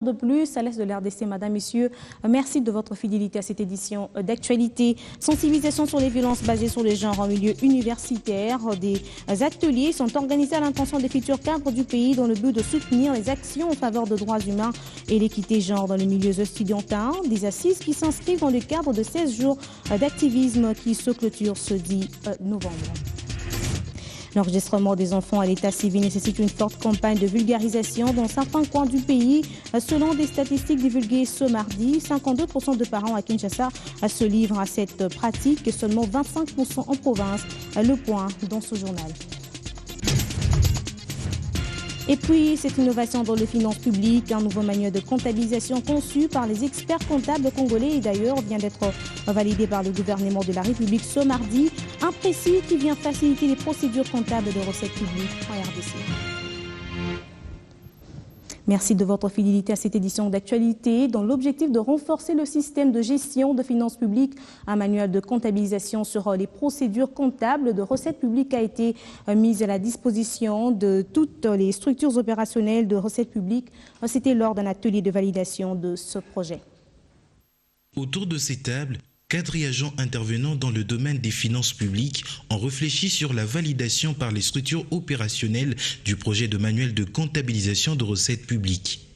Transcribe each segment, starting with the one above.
De plus, à l'est de l'RDC, Madame, Messieurs, merci de votre fidélité à cette édition d'actualité. Sensibilisation sur les violences basées sur les genres en milieu universitaire. Des ateliers sont organisés à l'intention des futurs cadres du pays dans le but de soutenir les actions en faveur des droits humains et l'équité genre dans les milieux estudiantins. Des assises qui s'inscrivent dans le cadre de 16 jours d'activisme qui se clôturent ce 10 novembre. L'enregistrement des enfants à l'état civil nécessite une forte campagne de vulgarisation dans certains coins du pays. Selon des statistiques divulguées ce mardi, 52% de parents à Kinshasa se livrent à cette pratique et seulement 25% en province. Le point dans ce journal. Et puis, cette innovation dans les finances publiques, un nouveau manuel de comptabilisation conçu par les experts comptables congolais et d'ailleurs vient d'être validé par le gouvernement de la République ce mardi. Un précis qui vient faciliter les procédures comptables de recettes publiques en RDC. Merci de votre fidélité à cette édition d'actualité. Dans l'objectif de renforcer le système de gestion de finances publiques, un manuel de comptabilisation sur les procédures comptables de recettes publiques a été mis à la disposition de toutes les structures opérationnelles de recettes publiques. C'était lors d'un atelier de validation de ce projet. Autour de ces tables, 4 agents intervenant dans le domaine des finances publiques ont réfléchi sur la validation par les structures opérationnelles du projet de manuel de comptabilisation de recettes publiques.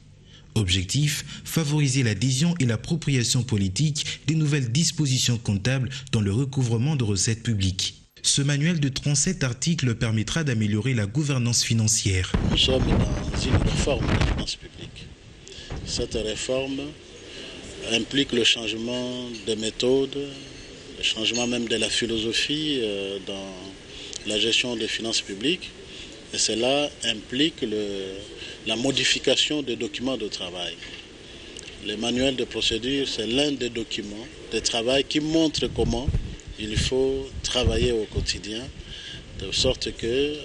Objectif, favoriser l'adhésion et l'appropriation politique des nouvelles dispositions comptables dans le recouvrement de recettes publiques. Ce manuel de 37 articles permettra d'améliorer la gouvernance financière. Nous sommes dans une réforme des finances publiques. Cette réforme implique le changement des méthodes, le changement même de la philosophie dans la gestion des finances publiques. Et cela implique la modification des documents de travail. Le manuel de procédure, c'est l'un des documents de travail qui montre comment il faut travailler au quotidien, de sorte que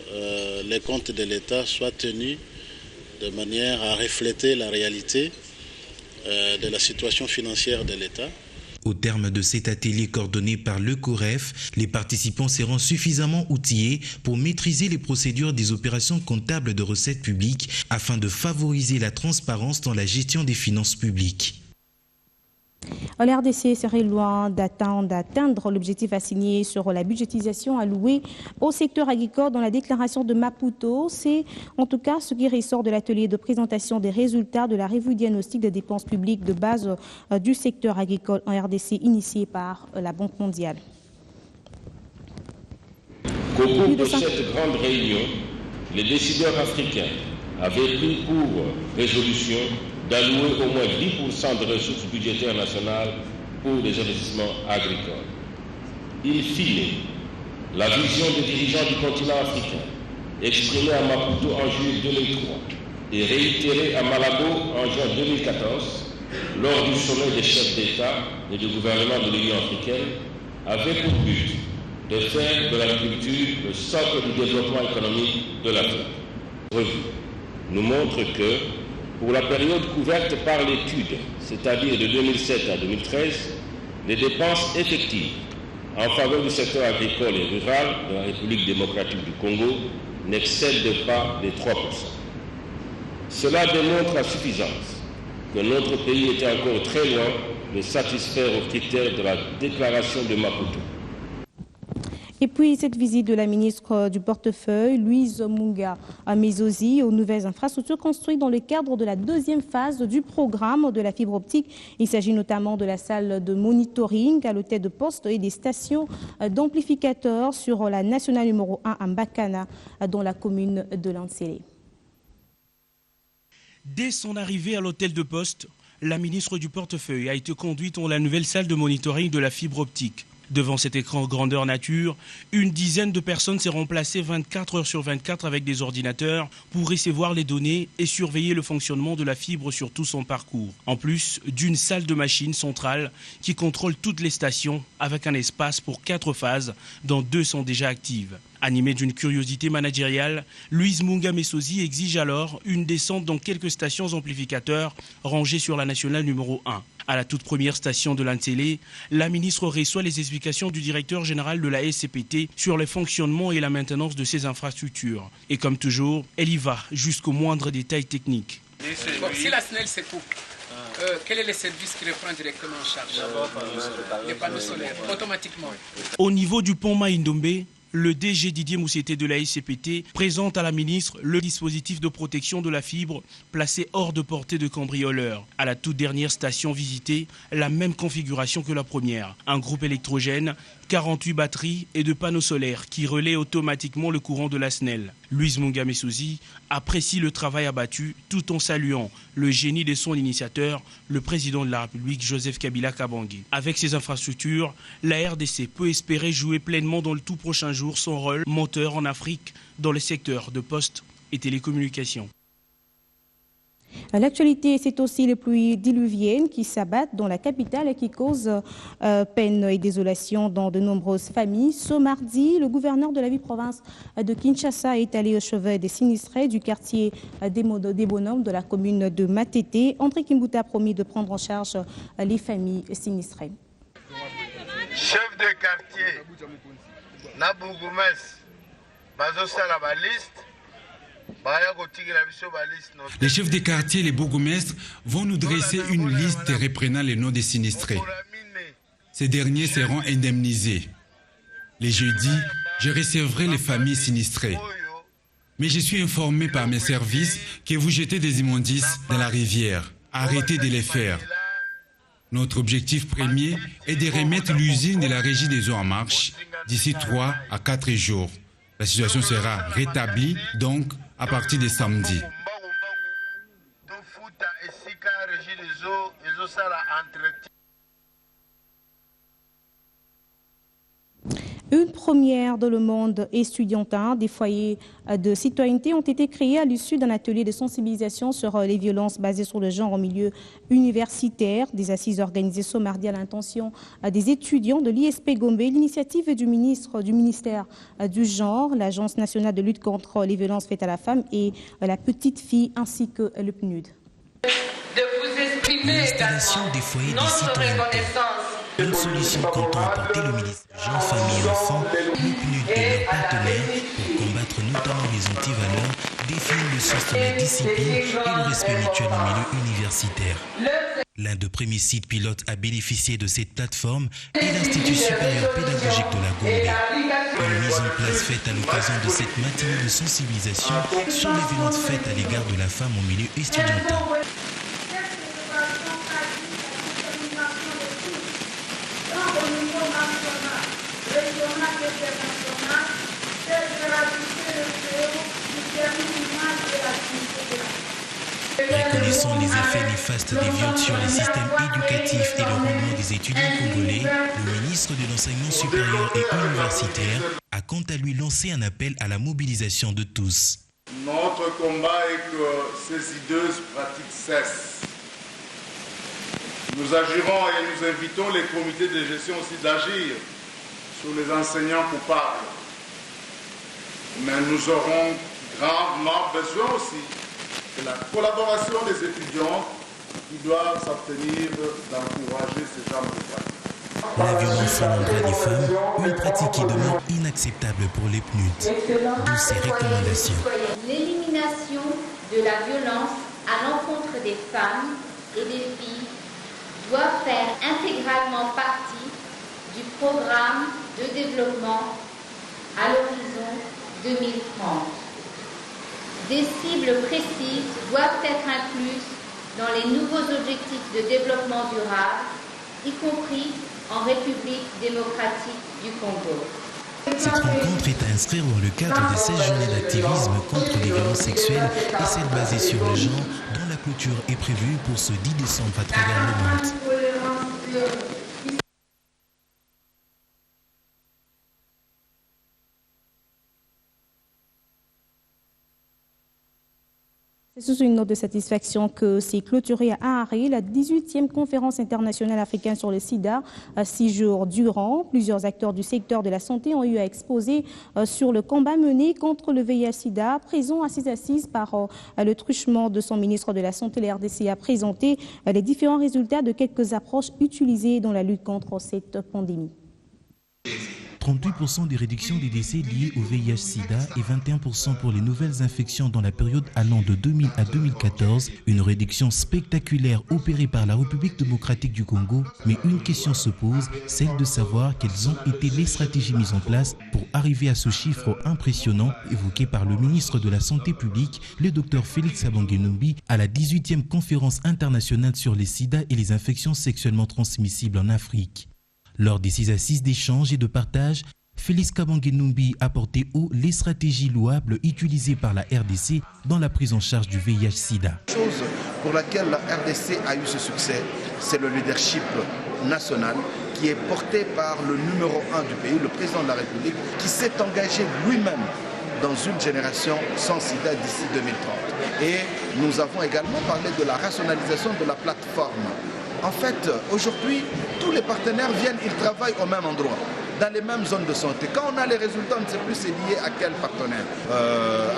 les comptes de l'État soient tenus de manière à refléter la réalité de la situation financière de l'État. Au terme de cet atelier coordonné par le COREF, les participants seront suffisamment outillés pour maîtriser les procédures des opérations comptables de recettes publiques afin de favoriser la transparence dans la gestion des finances publiques. L'RDC serait loin d'atteindre l'objectif assigné sur la budgétisation allouée au secteur agricole dans la déclaration de Maputo. C'est en tout cas ce qui ressort de l'atelier de présentation des résultats de la revue diagnostique des dépenses publiques de base du secteur agricole en RDC initié par la Banque mondiale. Au cours de cette grande réunion, les décideurs africains avaient pris pour résolution d'allouer au moins 10% de ressources budgétaires nationales pour les investissements agricoles. In fine, la vision des dirigeants du continent africain, exprimée à Maputo en juillet 2003 et réitérée à Malabo en juin 2014, lors du sommet des chefs d'État et de gouvernement de l'Union africaine, avait pour but de faire de l'agriculture le socle du développement économique de l'Afrique. Revue nous montre que, pour la période couverte par l'étude, c'est-à-dire de 2007 à 2013, les dépenses effectives en faveur du secteur agricole et rural de la République démocratique du Congo n'excèdent pas les 3%. Cela démontre à suffisance que notre pays était encore très loin de satisfaire aux critères de la déclaration de Maputo. Et puis cette visite de la ministre du portefeuille, Louise Munga Mezozi, aux nouvelles infrastructures construites dans le cadre de la deuxième phase du programme de la fibre optique. Il s'agit notamment de la salle de monitoring à l'hôtel de poste et des stations d'amplificateurs sur la nationale numéro 1 à Mbakana, dans la commune de Lansele. Dès son arrivée à l'hôtel de poste, la ministre du portefeuille a été conduite dans la nouvelle salle de monitoring de la fibre optique. Devant cet écran grandeur nature, une dizaine de personnes s'est remplacée 24 heures sur 24 avec des ordinateurs pour recevoir les données et surveiller le fonctionnement de la fibre sur tout son parcours. En plus d'une salle de machines centrale qui contrôle toutes les stations avec un espace pour 4 phases, dont 2 sont déjà actives. Animée d'une curiosité managériale, Louise Munga Mezozi exige alors une descente dans quelques stations amplificateurs rangées sur la nationale numéro 1. À la toute première station de Lansele, la ministre reçoit les explications du directeur général de la SCPT sur le fonctionnement et la maintenance de ces infrastructures. Et comme toujours, elle y va jusqu'au moindre détail technique. Bon, si la SNEL se coupe, quel est le service qui reprend directement en charge? Les panneaux solaires, automatiquement. Au niveau du pont Maïndombe, le DG Didier Moussieté de la SCPT présente à la ministre le dispositif de protection de la fibre placé hors de portée de cambrioleurs. À la toute dernière station visitée, la même configuration que la première. Un groupe électrogène, 48 batteries et de panneaux solaires qui relaient automatiquement le courant de la SNEL. Louise Mungamesouzi apprécie le travail abattu tout en saluant le génie de son initiateur, le président de la République Joseph Kabila Kabange. Avec ces infrastructures, la RDC peut espérer jouer pleinement dans le tout prochain jour son rôle moteur en Afrique dans le secteur de postes et télécommunications. L'actualité, c'est aussi les pluies diluviennes qui s'abattent dans la capitale et qui causent peine et désolation dans de nombreuses familles. Ce mardi, le gouverneur de la ville-province de Kinshasa est allé au chevet des sinistrés du quartier des Bonhommes de la commune de Matete. André Kimbuta a promis de prendre en charge les familles sinistrées. Chef de quartier, Nabougoumes, Bazosa la liste. Les chefs des quartiers, les bourgmestres, vont nous dresser une liste reprenant les noms des sinistrés. Ces derniers seront indemnisés. Les jeudis, je recevrai les familles sinistrées. Mais je suis informé par mes services que vous jetez des immondices dans la rivière. Arrêtez de les faire. Notre objectif premier est de remettre l'usine de la Régie des eaux en marche d'ici 3 à 4 jours. La situation sera rétablie, donc, à partir de samedi. Une première dans le monde estudiantin, des foyers de citoyenneté ont été créés à l'issue d'un atelier de sensibilisation sur les violences basées sur le genre au milieu universitaire. Des assises organisées ce mardi à l'intention des étudiants de l'ISP Gombe. L'initiative du ministère du genre, l'Agence nationale de lutte contre les violences faites à la femme et la petite fille ainsi que le PNUD. L'installation des foyers de citoyenneté. Une solution comptant apporter le ministère Genre, Famille et Enfants, le PNUD et leurs partenaires pour combattre notamment les antivaleurs, définir le sens de la discipline et le respect mutuel au milieu universitaire. L'un des premiers sites pilotes à bénéficier de cette plateforme est l'Institut supérieur pédagogique de la Gombe. Une mise en place faite à l'occasion de cette matinée de sensibilisation sur les violences faites à l'égard de la femme au milieu estudiantin. Reconnaissant les effets néfastes des viols sur les systèmes éducatifs et le rendement des étudiants congolais, le ministre de l'Enseignement supérieur et universitaire a quant à lui lancé un appel à la mobilisation de tous. Notre combat est que ces hideuses pratiques cessent. Nous agirons et nous invitons les comités de gestion aussi d'agir sur les enseignants coupables. Mais nous aurons gravement besoin aussi de la collaboration des étudiants qui doivent s'abstenir d'encourager ce genre de pratiques. La violence à l'endroit des femmes, une pratique qui demeure inacceptable pour les PNUD. D'où ces recommandations. L'élimination de la violence à l'encontre des femmes et des filles doit faire intégralement partie du programme de développement à l'horizon 2030. Des cibles précises doivent être incluses dans les nouveaux objectifs de développement durable, y compris en République démocratique du Congo. Cette rencontre est à inscrire dans le cadre des 16 journées d'activisme contre les violences sexuelles et celles basées sur le genre, dont la clôture est prévue pour ce 10 décembre à travers le monde. C'est sous une note de satisfaction que s'est clôturée à Harare la 18e conférence internationale africaine sur le sida. 6 jours durant, plusieurs acteurs du secteur de la santé ont eu à exposer sur le combat mené contre le VIH-Sida. Présent à ces assises par le truchement de son ministre de la Santé, la RDC a présenté les différents résultats de quelques approches utilisées dans la lutte contre cette pandémie. 38% des réductions des décès liés au VIH-Sida et 21% pour les nouvelles infections dans la période allant de 2000 à 2014. Une réduction spectaculaire opérée par la République démocratique du Congo. Mais une question se pose, celle de savoir quelles ont été les stratégies mises en place pour arriver à ce chiffre impressionnant évoqué par le ministre de la Santé publique, le Dr Félix Kabange Numbi, à la 18e conférence internationale sur les sida et les infections sexuellement transmissibles en Afrique. Lors de ces assises d'échange et de partage, Félix Kabange Numbi a porté haut les stratégies louables utilisées par la RDC dans la prise en charge du VIH-Sida. La chose pour laquelle la RDC a eu ce succès, c'est le leadership national qui est porté par le numéro 1 du pays, le président de la République, qui s'est engagé lui-même dans une génération sans sida d'ici 2030. Et nous avons également parlé de la rationalisation de la plateforme. En fait, aujourd'hui, tous les partenaires viennent, ils travaillent au même endroit, dans les mêmes zones de santé. Quand on a les résultats, on ne sait plus c'est lié à quel partenaire.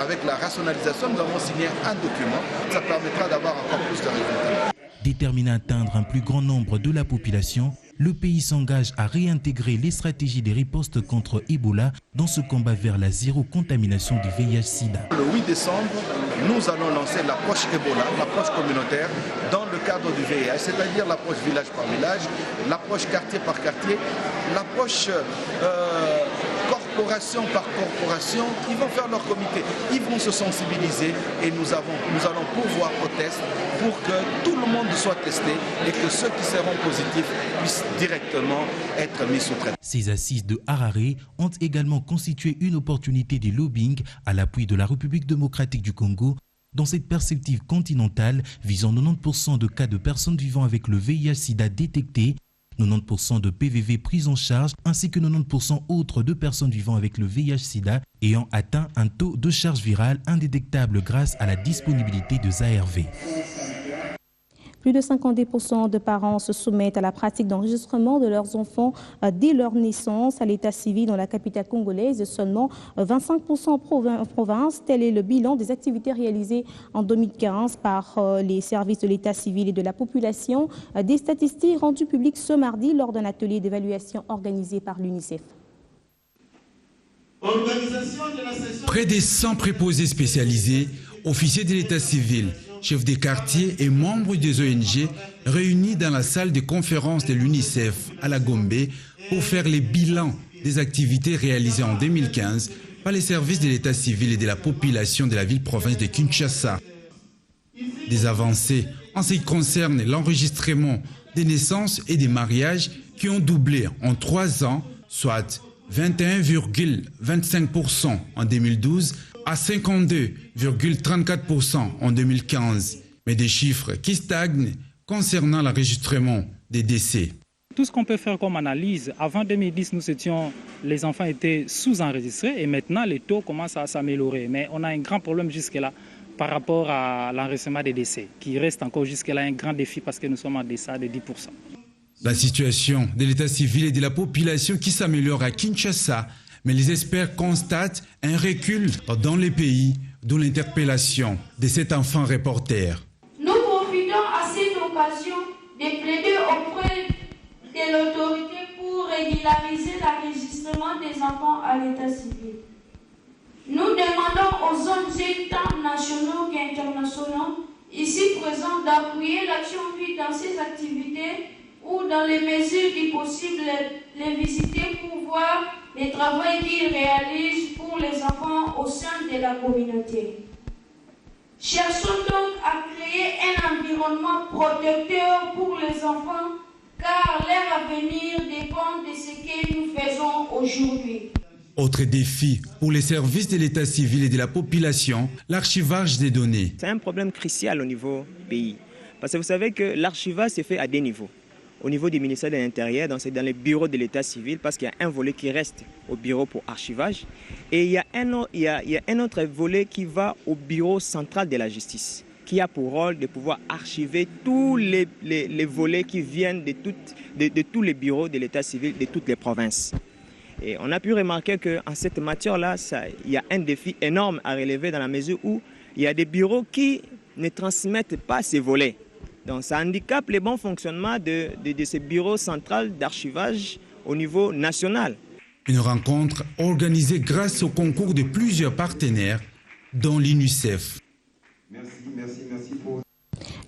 Avec la rationalisation, nous avons signé un document. Ça permettra d'avoir encore plus de résultats. Déterminé à atteindre un plus grand nombre de la population, le pays s'engage à réintégrer les stratégies des ripostes contre Ebola dans ce combat vers la zéro contamination du VIH-Sida. Le 8 décembre, nous allons lancer l'approche Ebola, l'approche communautaire, dans le cadre du VIH, c'est-à-dire l'approche village par village, l'approche quartier par quartier, l'approche corporation par corporation. Ils vont faire leur comité, ils vont se sensibiliser et nous allons pourvoir au test pour que tout le monde soit testé et que ceux qui seront positifs puissent directement être mis sous traitement. Ces assises de Harare ont également constitué une opportunité de lobbying à l'appui de la République démocratique du Congo dans cette perspective continentale visant 90% de cas de personnes vivant avec le VIH-Sida détectés, 90% de PVV pris en charge ainsi que 90% autres de personnes vivant avec le VIH-Sida ayant atteint un taux de charge virale indétectable grâce à la disponibilité de ARV. Plus de 52% de parents se soumettent à la pratique d'enregistrement de leurs enfants dès leur naissance à l'état civil dans la capitale congolaise et seulement 25% en province. Tel est le bilan des activités réalisées en 2015 par les services de l'état civil et de la population. Des statistiques rendues publiques ce mardi lors d'un atelier d'évaluation organisé par l'UNICEF. Près des 100 préposés spécialisés, officiers de l'état civil, chefs des quartiers et membres des ONG réunis dans la salle de conférence de l'UNICEF à la Gombe pour faire les bilans des activités réalisées en 2015 par les services de l'état civil et de la population de la ville-province de Kinshasa. Des avancées en ce qui concerne l'enregistrement des naissances et des mariages qui ont doublé en 3 ans, soit 21,25% en 2012 à 52,34% en 2015, mais des chiffres qui stagnent concernant l'enregistrement des décès. Tout ce qu'on peut faire comme analyse, avant 2010, les enfants étaient sous-enregistrés et maintenant les taux commencent à s'améliorer. Mais on a un grand problème jusque-là par rapport à l'enregistrement des décès, qui reste encore jusque-là un grand défi parce que nous sommes en deçà de 10%. La situation de l'état civil et de la population qui s'améliore à Kinshasa, mais les experts constatent un recul dans les pays d'où l'interpellation de cet enfant reporter. Nous profitons à cette occasion de plaider auprès de l'autorité pour régulariser l'enregistrement des enfants à l'état civil. Nous demandons aux hommes États nationaux et internationaux ici présents d'appuyer l'action vue dans ces activités ou dans les mesures du possible les visiter pour voir les travaux qu'ils réalisent pour les enfants au sein de la communauté. Cherchons donc à créer un environnement protecteur pour les enfants car leur avenir dépend de ce que nous faisons aujourd'hui. Autre défi pour les services de l'état civil et de la population, l'archivage des données. C'est un problème crucial au niveau pays. Parce que vous savez que l'archivage se fait à 2 niveaux. Au niveau du ministère de l'Intérieur, dans les bureaux de l'état civil, parce qu'il y a un volet qui reste au bureau pour archivage, et il y a un autre volet qui va au bureau central de la justice, qui a pour rôle de pouvoir archiver tous les volets qui viennent de tous les bureaux de l'état civil de toutes les provinces. Et on a pu remarquer qu'en cette matière-là, il y a un défi énorme à relever dans la mesure où il y a des bureaux qui ne transmettent pas ces volets. Donc ça handicape le bon fonctionnement de ces bureaux centraux d'archivage au niveau national. Une rencontre organisée grâce au concours de plusieurs partenaires, dont l'UNICEF. Merci pour...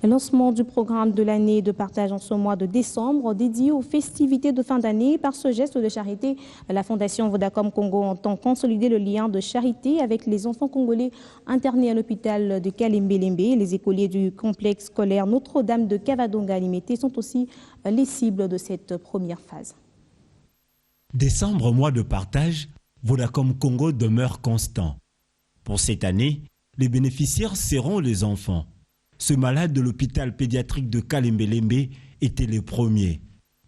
Le lancement du programme de l'année de partage en ce mois de décembre dédié aux festivités de fin d'année. Par ce geste de charité, la Fondation Vodacom Congo entend consolider le lien de charité avec les enfants congolais internés à l'hôpital de Kalembe-Lembe. Les écoliers du complexe scolaire Notre-Dame de Cavadonga Limité sont aussi les cibles de cette première phase. Décembre, mois de partage, Vodacom Congo demeure constant. Pour cette année, les bénéficiaires seront les enfants. Ce malade de l'hôpital pédiatrique de Kalembe-Lembe était le premier.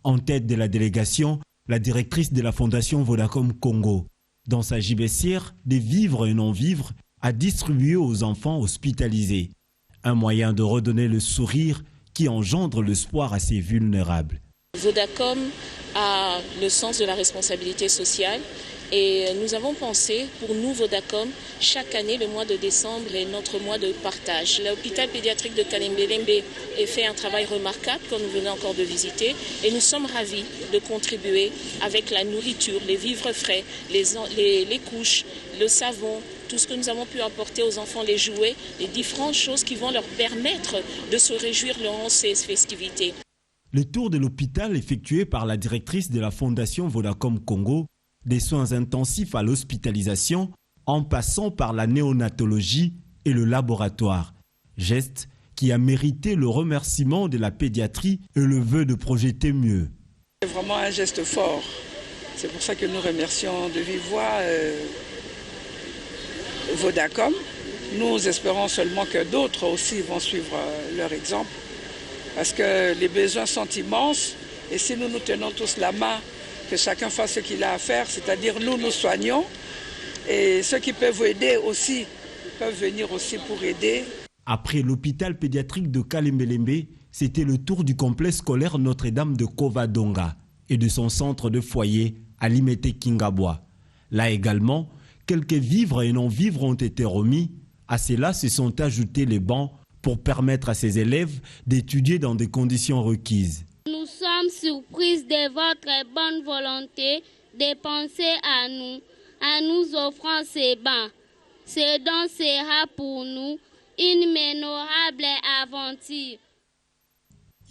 En tête de la délégation, la directrice de la Fondation Vodacom Congo. Dans sa gibecière, des vivres et non-vivres à distribuer aux enfants hospitalisés. Un moyen de redonner le sourire qui engendre l'espoir à ces vulnérables. Vodacom a le sens de la responsabilité sociale. Et nous avons pensé, pour nous, Vodacom, chaque année, le mois de décembre est notre mois de partage. L'hôpital pédiatrique de Kalembe-Lembe a fait un travail remarquable que nous venons encore de visiter. Et nous sommes ravis de contribuer avec la nourriture, les vivres frais, les couches, le savon, tout ce que nous avons pu apporter aux enfants, les jouets, les différentes choses qui vont leur permettre de se réjouir durant ces festivités. Le tour de l'hôpital effectué par la directrice de la Fondation Vodacom Congo, des soins intensifs à l'hospitalisation, en passant par la néonatologie et le laboratoire. Geste qui a mérité le remerciement de la pédiatrie et le vœu de projeter mieux. C'est vraiment un geste fort. C'est pour ça que nous remercions de vive voix Vodacom. Nous espérons seulement que d'autres aussi vont suivre leur exemple. Parce que les besoins sont immenses. Et si nous nous tenons tous la main, que chacun fasse ce qu'il a à faire, c'est-à-dire nous soignons. Et ceux qui peuvent aider aussi, peuvent venir aussi pour aider. Après l'hôpital pédiatrique de Kalembe-Lembe, c'était le tour du complexe scolaire Notre-Dame de Covadonga et de son centre de foyer à Limete-Kingabwa. Là également, quelques vivres et non-vivres ont été remis. À cela se sont ajoutés les bancs pour permettre à ces élèves d'étudier dans des conditions requises. Nous sommes surprises de votre bonne volonté de penser à nous offrant ces bancs. Ce don sera pour nous une mémorable aventure.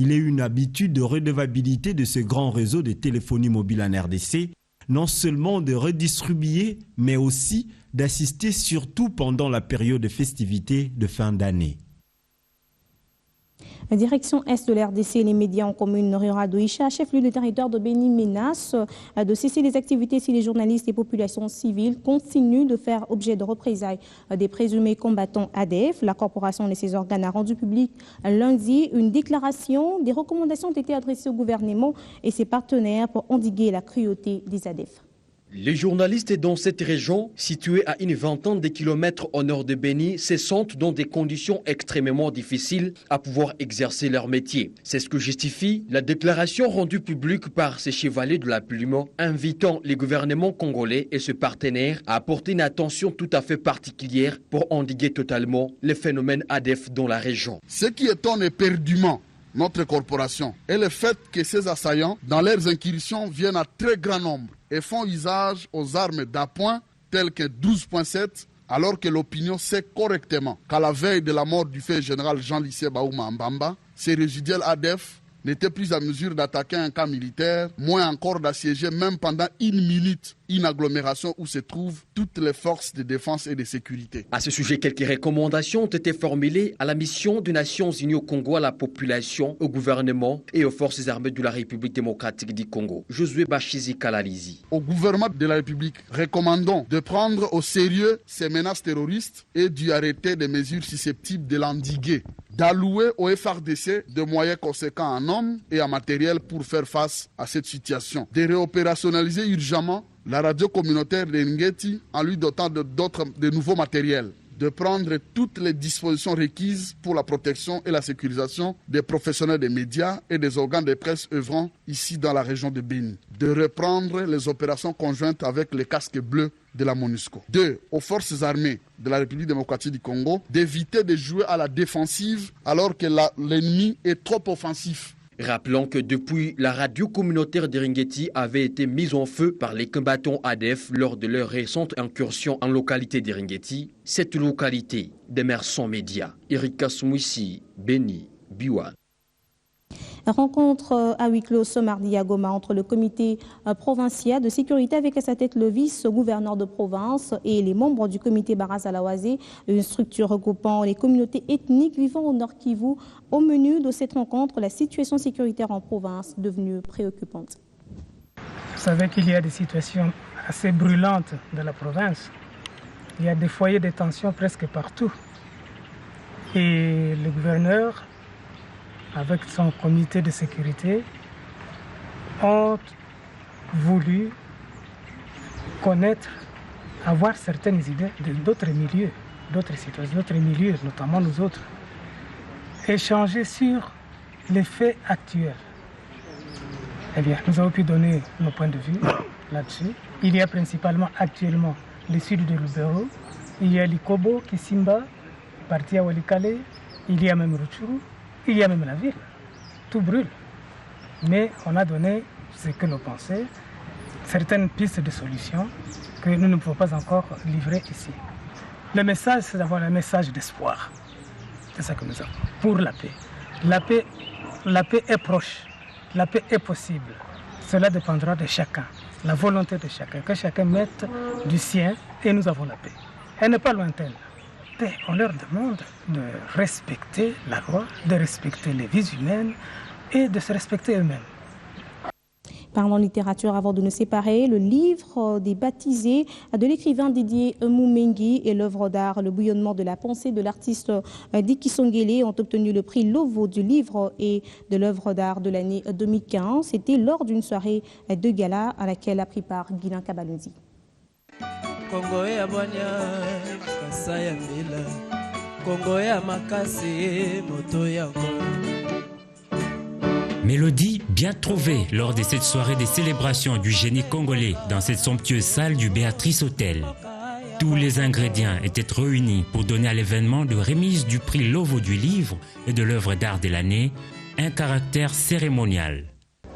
Il est une habitude de redevabilité de ce grand réseau de téléphonie mobile en RDC, non seulement de redistribuer, mais aussi d'assister surtout pendant la période de festivités de fin d'année. La direction Est de l'RDC et les médias en commune rurale d'Oïcha, chef-lieu de territoire de Béni, menace de cesser les activités si les journalistes et populations civiles continuent de faire objet de représailles des présumés combattants ADF. La corporation et ses organes a rendu public lundi une déclaration. Des recommandations ont été adressées au gouvernement et ses partenaires pour endiguer la cruauté des ADF. Les journalistes dans cette région, située à une vingtaine de kilomètres au nord de Béni, se sentent dans des conditions extrêmement difficiles à pouvoir exercer leur métier. C'est ce que justifie la déclaration rendue publique par ces chevaliers de la plume, invitant les gouvernements congolais et ses partenaires à apporter une attention tout à fait particulière pour endiguer totalement les phénomènes ADF dans la région. Ce qui étonne éperdument notre corporation est le fait que ces assaillants, dans leurs incursions, viennent à très grand nombre et font usage aux armes d'appoint telles que 12.7, alors que l'opinion sait correctement qu'à la veille de la mort du fait général Jean-Lycée Baouma Mbamba, ces résiduels ADF n'étaient plus à mesure d'attaquer un camp militaire, moins encore d'assiéger même pendant une minute une agglomération où se trouvent toutes les forces de défense et de sécurité. À ce sujet, quelques recommandations ont été formulées à la mission des Nations Unies au Congo, à la population, au gouvernement et aux forces armées de la République démocratique du Congo. Josué Bachizi Kalalizi. Au gouvernement de la République, recommandons de prendre au sérieux ces menaces terroristes et d'y arrêter des mesures susceptibles de l'endiguer, d'allouer au FARDC de moyens conséquents en hommes et en matériel pour faire face à cette situation, de réopérationnaliser urgemment la radio communautaire de Ngeti en lui dotant de nouveaux matériels, de prendre toutes les dispositions requises pour la protection et la sécurisation des professionnels des médias et des organes de presse œuvrant ici dans la région de Béni, de reprendre les opérations conjointes avec les casques bleus de la MONUSCO. 2. Aux forces armées de la République démocratique du Congo d'éviter de jouer à la défensive alors que l'ennemi est trop offensif Rappelons que depuis, la radio communautaire d'Eringeti avait été mise en feu par les combattants ADF lors de leur récente incursion en localité d'Eringeti. Cette localité demeure sans médias. Erika Smouissi, Beni, Biwa. Rencontre à huis clos ce mardi à Goma entre le comité provincial de sécurité avec à sa tête le vice-gouverneur de province et les membres du comité Baraz-Alawazé, une structure regroupant les communautés ethniques vivant au Nord Kivu. Au menu de cette rencontre, la situation sécuritaire en province devenue préoccupante. Vous savez qu'il y a des situations assez brûlantes dans la province. Il y a des foyers de tension presque partout. Et le gouverneur, avec son comité de sécurité, ont voulu connaître, avoir certaines idées d'autres milieux, d'autres situations, d'autres milieux, notamment nous autres. Échanger sur les faits actuels. Eh bien, nous avons pu donner nos points de vue là-dessus. Il y a principalement actuellement le sud de Lubero, il y a Likobo, Kisimba, partie à Walikale, il y a même Rutshuru. Il y a même la ville, tout brûle. Mais on a donné ce que nous pensons, certaines pistes de solutions que nous ne pouvons pas encore livrer ici. Le message, c'est d'avoir un message d'espoir. C'est ça que nous avons, pour la paix. La paix est proche, la paix est possible. Cela dépendra de chacun, la volonté de chacun, que chacun mette du sien et nous avons la paix. Elle n'est pas lointaine. On leur demande de respecter la loi, de respecter les vies humaines et de se respecter eux-mêmes. Parlons littérature avant de nous séparer. Le livre des baptisés de l'écrivain Didier Moumengi et l'œuvre d'art Le bouillonnement de la pensée de l'artiste Diki Songele ont obtenu le prix Lovo du livre et de l'œuvre d'art de l'année 2015. C'était lors d'une soirée de gala à laquelle a pris part Guilain Kabalonzi. Kongo ya bwanya kasa ya mbila Kongo ya makasi moto ya Mélodie bien trouvée lors de cette soirée des célébrations du génie congolais dans cette somptueuse salle du Béatrice Hotel. Tous les ingrédients étaient réunis pour donner à l'événement de remise du prix Lovo du livre et de l'œuvre d'art de l'année un caractère cérémonial.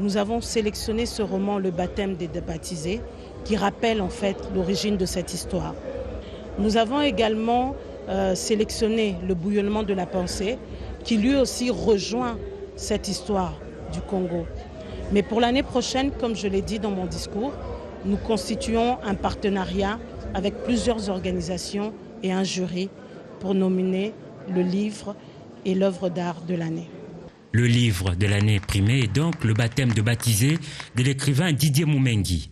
Nous avons sélectionné ce roman Le baptême des baptisés qui rappelle en fait l'origine de cette histoire. Nous avons également sélectionné Le bouillonnement de la pensée qui lui aussi rejoint cette histoire du Congo. Mais pour l'année prochaine, comme je l'ai dit dans mon discours, nous constituons un partenariat avec plusieurs organisations et un jury pour nominer le livre et l'œuvre d'art de l'année. Le livre de l'année primé est donc Le baptême de baptisé de l'écrivain Didier Moumengi.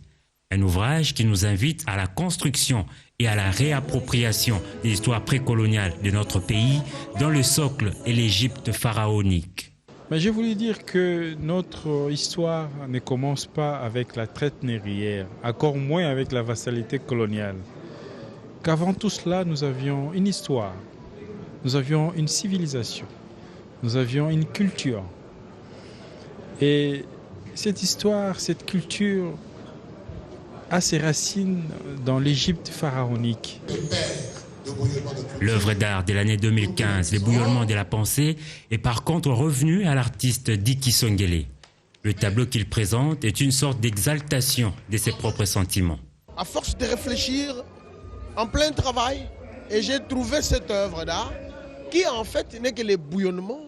Un ouvrage qui nous invite à la construction et à la réappropriation de l'histoire précoloniale de notre pays dans le socle et l'Égypte pharaonique. Mais je voulais dire que notre histoire ne commence pas avec la traite négrière, encore moins avec la vassalité coloniale. Qu'avant tout cela, nous avions une histoire, nous avions une civilisation, nous avions une culture. Et cette histoire, cette culture a ses racines dans l'Égypte pharaonique. L'œuvre d'art de l'année 2015, Le bouillonnement de la pensée, est par contre revenu à l'artiste Diki Songele. Le tableau qu'il présente est une sorte d'exaltation de ses propres sentiments. À force de réfléchir, en plein travail, et j'ai trouvé cette œuvre d'art qui en fait n'est que le bouillonnement,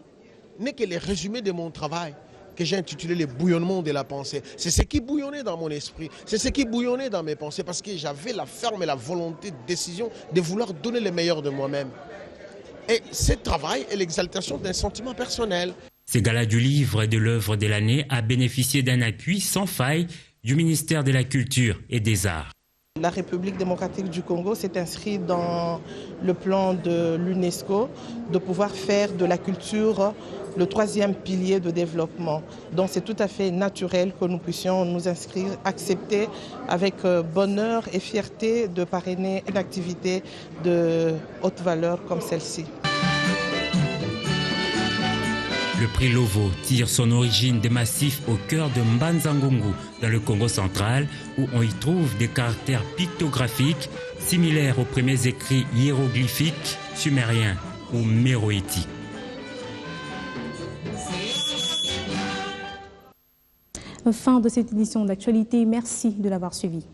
n'est que le résumé de mon travail, que j'ai intitulé Le bouillonnement de la pensée. C'est ce qui bouillonnait dans mon esprit, c'est ce qui bouillonnait dans mes pensées, parce que j'avais la ferme et la volonté de décision de vouloir donner le meilleur de moi-même. Et ce travail est l'exaltation d'un sentiment personnel. Ce gala du livre et de l'œuvre de l'année a bénéficié d'un appui sans faille du ministère de la Culture et des Arts. La République démocratique du Congo s'est inscrite dans le plan de l'UNESCO de pouvoir faire de la culture le troisième pilier de développement. Donc c'est tout à fait naturel que nous puissions nous inscrire, accepter avec bonheur et fierté de parrainer une activité de haute valeur comme celle-ci. Le prix Lovo tire son origine des massifs au cœur de Mbanza-Ngungu, dans le Congo central, où on y trouve des caractères pictographiques similaires aux premiers écrits hiéroglyphiques sumériens ou méroïtiques. fin de cette édition d'actualité. Merci de l'avoir suivi.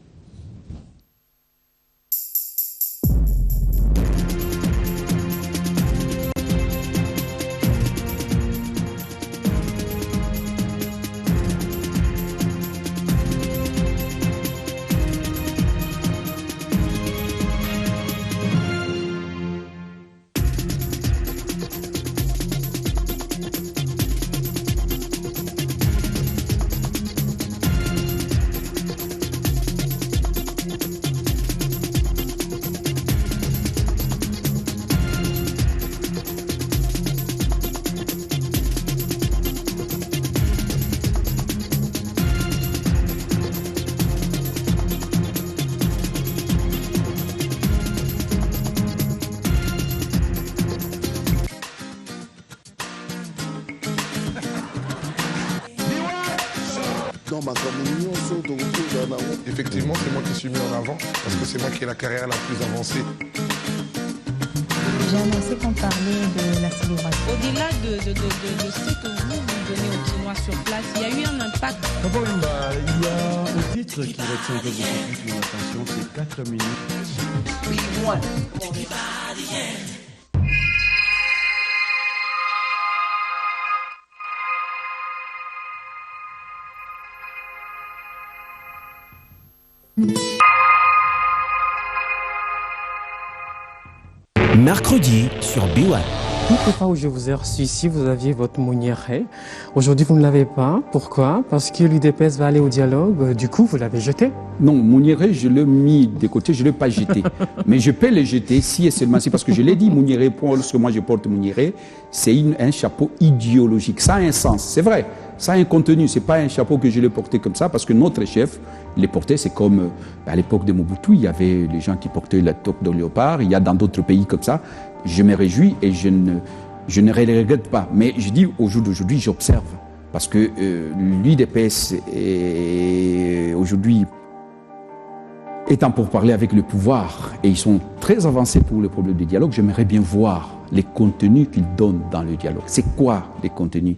Effectivement, c'est moi qui suis mis en avant parce que c'est moi qui ai la carrière la plus avancée. J'ai annoncé qu'on parlait de la célébration. Au-delà de ce que vous donnez aux Chinois sur place, il y a eu un impact. Il y a un titre qui retient beaucoup plus mon attention, c'est 4 minutes. Mercredi sur B1. Toutes les fois où je vous ai reçu ici, vous aviez votre mounière. Aujourd'hui, vous ne l'avez pas. Pourquoi? Parce que l'UDPS va aller au dialogue. Du coup, vous l'avez jeté? Non, Mouniéré, je l'ai mis de côté, je ne l'ai pas jeté. Mais je peux le jeter si et seulement si, parce que je l'ai dit, Mouniéré, lorsque moi je porte Mouniéré, c'est un chapeau idéologique. Ça a un sens, c'est vrai. Ça a un contenu, ce n'est pas un chapeau que je l'ai porté comme ça, parce que notre chef les portait, c'est comme à l'époque de Mobutu, il y avait les gens qui portaient la toque de léopard, il y a dans d'autres pays comme ça. Je me réjouis et je ne le regrette pas. Mais je dis, au jour d'aujourd'hui, j'observe. Parce que l'UDPS aujourd'hui étant pour parler avec le pouvoir, et ils sont très avancés pour le problème du dialogue, j'aimerais bien voir les contenus qu'ils donnent dans le dialogue. C'est quoi les contenus ?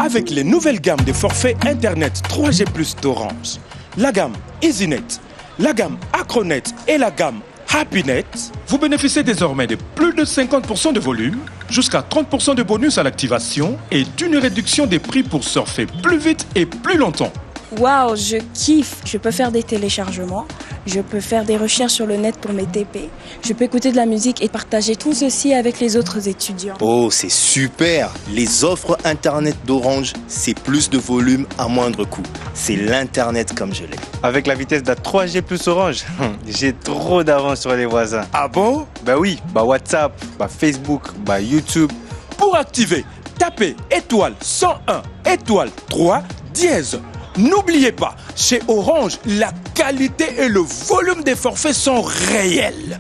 Avec les nouvelles gammes de forfaits Internet 3G+ d'Orange, la gamme EasyNet, la gamme Acronet et la gamme HappyNet, vous bénéficiez désormais de plus de 50% de volume, jusqu'à 30% de bonus à l'activation et d'une réduction des prix pour surfer plus vite et plus longtemps. Waouh, je kiffe. Je peux faire des téléchargements, je peux faire des recherches sur le net pour mes TP, je peux écouter de la musique et partager tout ceci avec les autres étudiants. Oh, c'est super! Les offres Internet d'Orange, c'est plus de volume à moindre coût. C'est l'Internet comme je l'ai. Avec la vitesse de la 3G plus Orange, j'ai trop d'avance sur les voisins. Ah bon? Bah oui, WhatsApp, Facebook, YouTube. Pour activer, tapez étoile 101, étoile 3, dièse. N'oubliez pas, chez Orange, la qualité et le volume des forfaits sont réels.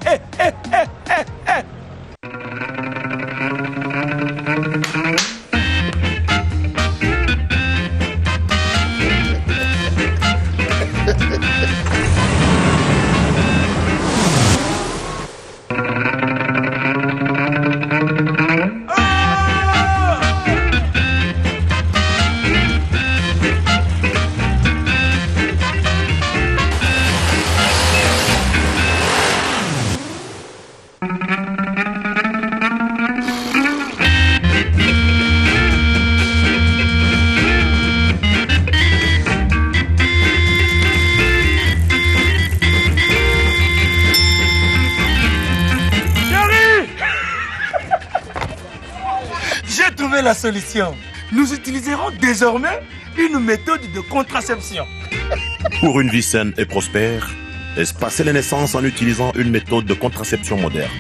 La solution. Nous utiliserons désormais une méthode de contraception. Pour une vie saine et prospère, espacez les naissances en utilisant une méthode de contraception moderne.